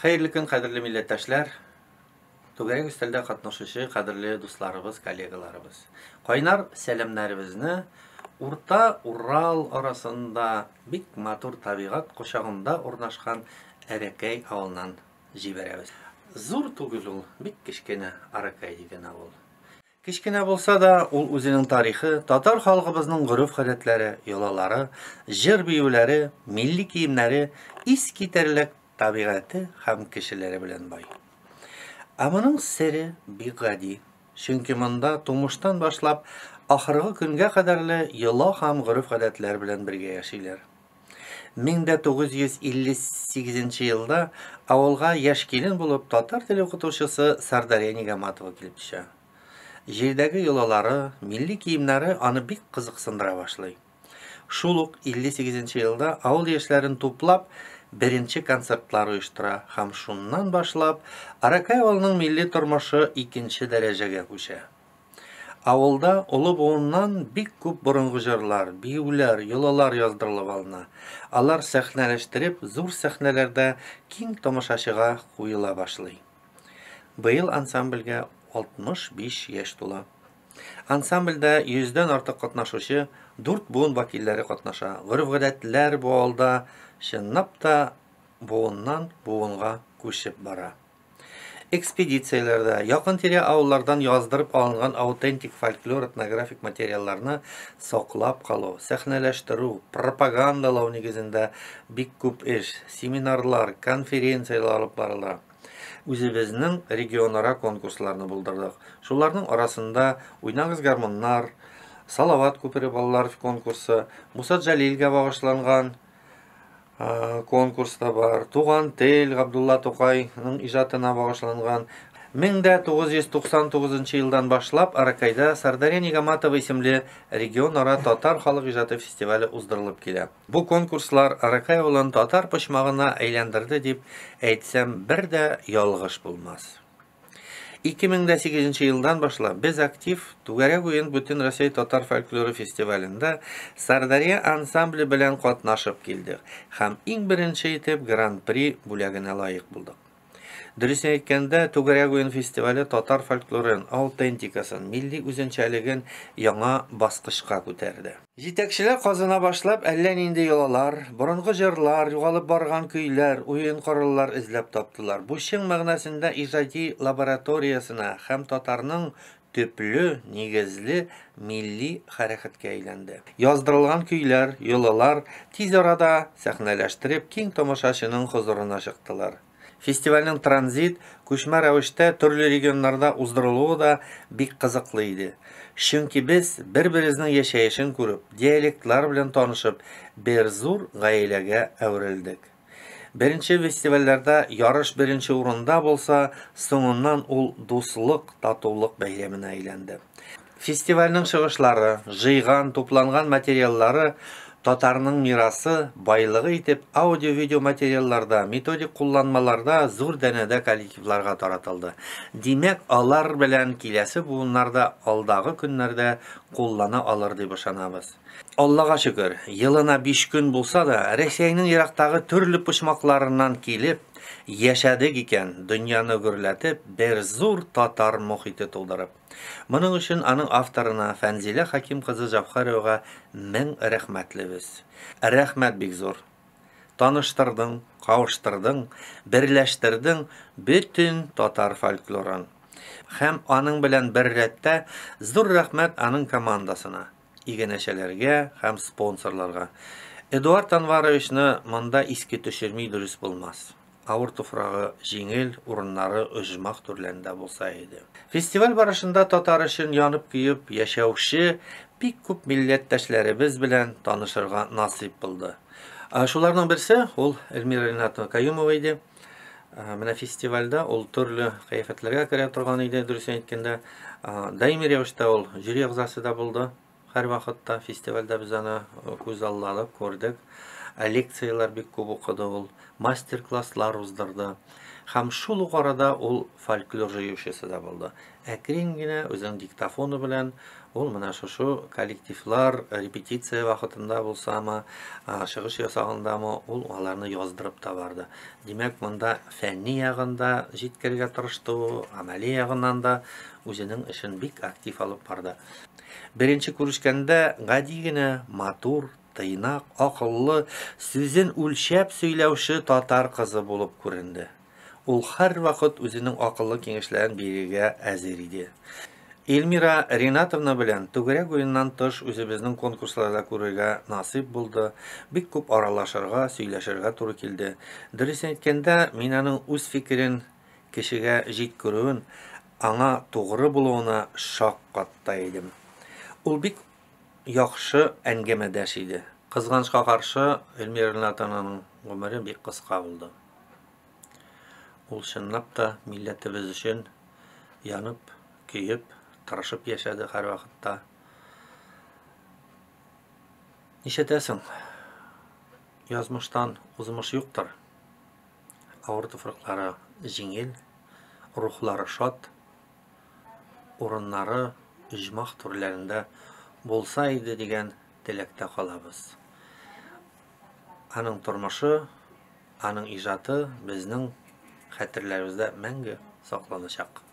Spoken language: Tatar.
Hayırlı gün, qadrli milletdaşlar. Tug'arag üstelde qatnaşışı, qadrli dostlarımız, kollegalarımız. Qaynar selamlarımızı Urta Ural arasında bik matur tabiat qoşağında ornaşkan Arakay avından jiberemiz. Zor tugul ul, bik kişkene Arakay degen avul. Kişkene bolsa da ul özünün tarixi, Tatar halkımızın guruf-гадәтләре, yolaları, jir biyuları, milli kiyimleri, iskiterlik tabiatı hem kişileri bilen bay. Amanın seri bir gadi. Çünkü mında tumuştan başlap ahırgı günge kadarlı yola ham guruf-гадәтләр bilen birge yaşaylar. 1958 yılda avulga yaş kelin bulup Tatar tili okutuşusu Sardarya Nigamatova kilip düşe. Jirdagi yolaları, milli kiyimleri anı bik kızıksındıra başlay. Şuluk 58 yılda avul yaşlarını toplap birinci konsertlar uyuştura ham şundan başlap Arakay avulunun milli turmuşu ikinci derecege köşe. Avulda ulu boğundan bik köp burungu jırlar, biyular, yolalar yazdırılıp alına. Alar sahneleştirip zor sahnelerde king tomoşaşıga kuyula başlay. Bu yıl ansamblge 65 yaş tola. Ansamblda 100'den artık katnaşışı 4 buğun vakilleri katnaşa. Guruf-гадәтләр bu alda şınnap da buğundan buğunga köşüp bara. Ekspeditsiyalarda, yakın tiri avullardan yazdırıp alıngan autentik folklor etnografik materiallarını saklap kalı, sahneleştiru, propagandalaw negizinde bik köp iş, seminarlar, konferensiyalar alıp barılar. Үзебезнең регионара конкурсларны булдырдык. Шуларның арасында Уйнагыз гармоннар, Салават күпере балалар конкурсы, Муса Джалилгә багышланган конкурс та бар. Туган тел Габдулла Тукайның иҗатына багышланган. 1999 елдан башлап Аракайда Сардаря Нигаматова исемле регионара татар халык иҗаты фестивале уздырылып килә. Бу конкурслар Аракай авылын татар почмагына әйләндерде дип әйтсәм бер дә ялгыш булмас. 2008 елдан башлап без актив Тугәрәк уен Бүтән Россия татар фольклоры фестивалендә Сардаря ансамбле белән катнашып килдек һәм иң беренче итеп гран-при бүләгенә лаек булдык. Дөресен әйткәндә, Тугәрәк уен фестивале татар фольклорын, аутентикасын, милли үзенчәлеген яңа баскычка күтәрде. Җитәкчеләр казына башлап, әллә нинди йолалар, борынгы җырлар, югалып барган көйләр, уен корыллар эзләп таптылар. Бу чын мәгънәсендә иҗади лабораториясына һәм татарның төпле, нигезле милли хәрәкәткә әйләнде. Яздырылган көйләр, йолалар тиз арада сәхнәләштереп, киң тамашачының хузурына чыктылар. Фестивальның транзит, күчмә рәвештә төрле регионнарда уздырылуы да бик кызыклы иде. Чөнки без бер-беребезнең яшәешен күреп, диалектлар белән танышып, бер зур гаиләгә әверелдек. Беренче фестивальләрдә ярыш беренче урында булса, соңыннан ул дуслык, татулык бәйрәменә әйләнде. Фестивальның чыгышлары, җыйган, тупланган материаллары Татарның мирасы, байлыгы итеп аудио-видео материалларда, методик кулланмаларда зур дәнәдә коллективларга таратылды. Димәк, алар белән киләсе буыннарда алдагы көннәрдә куллана алыр дип ышанабыз. Аллага шөкер, елына 5 көн булса да, Россиянең ерактагы төрле почмакларыннан килеп, яшәдек икән, дөньяны гөрләтеп, бер зур татар мохите тудырып. Моның өчен аның авторына Фәнзилә Хаким кызы Җавхаровага 1000 рәхмәтлебез. Рәхмәт бик зур. Таныштырдың, кавыштырдың, берләштердең бөтен татар фольклорын. Һәм аның белән бер рәттә зур рәхмәт аның командасына, игенәчәләргә һәм спонсорларга. Эдуард Анваровичны монда иске төшерми дөрес булмас. Авыр туфрагы җиңел, урыннары оҗмах төрләрендә булса иде. Фестиваль барышында татар өчен янып көеп яшәүче бик күп милләттәшләребез белән танышырга насыйп булды. Шуларның берсе ул Эльмира Ринатовна Каюмова иде. Менә фестивальдә ул төрле кыяфәтләргә керә торган иде, дөресен әйткәндә. Даими рәвештә ул жюри әгъзасы да булды. Һәр вакытта фестивальдә без аны күз аллалап күрдек. лекциялар бик күп укыды ул, мастер-класслар уздырды. Һәм шул ук арада ул фольклор җыючысы да булды. Әкрен генә үзенең диктофоны белән ул менә шушы коллективлар репетиция вакытында булсамы, чыгыш ясагандамы, ул аларны яздырып та барды. Димәк, монда фәнни ягында җиткәргә тырышты, амәли ягыннан да үзенең эшен бик актив алып барды. Беренче күрешкәндә гади генә, матур, тыйнак, акыллы, сүзен үлчәп сөйләүче татар кызы булып күренде. Ул һәр вакыт үзенең акыллы киңәшләрен бирергә әзер иде. Эльмира Ринатовна белән түгәрәк уеннан тыш үзебезнең конкурсларда күрергә насыйп булды. Бик күп аралашырга, сөйләшергә туры килде. Дөресен әйткәндә, мин аның үз фикерен кешегә җиткерүен, аңа тугры булуына шаккатта идем. Ул бик яхшы әңгәмәдәш иде. Кызганычка каршы, Эльмира Ринатовнаның гомере бик кыска булды. Ул чынлап та милләтебез өчен янып, көеп, тырышып яшәде һәр вакытта. Нишәтәсең? Язмыштан узмыш юктыр. Авыр туфраклары җиңел, рухлары шат, урыннары иҗмах төрләрендә булса иде дигән теләктә калабыз. Аның тормышы, аның иҗаты безнең хәтерләребездә мәңге сакланачак.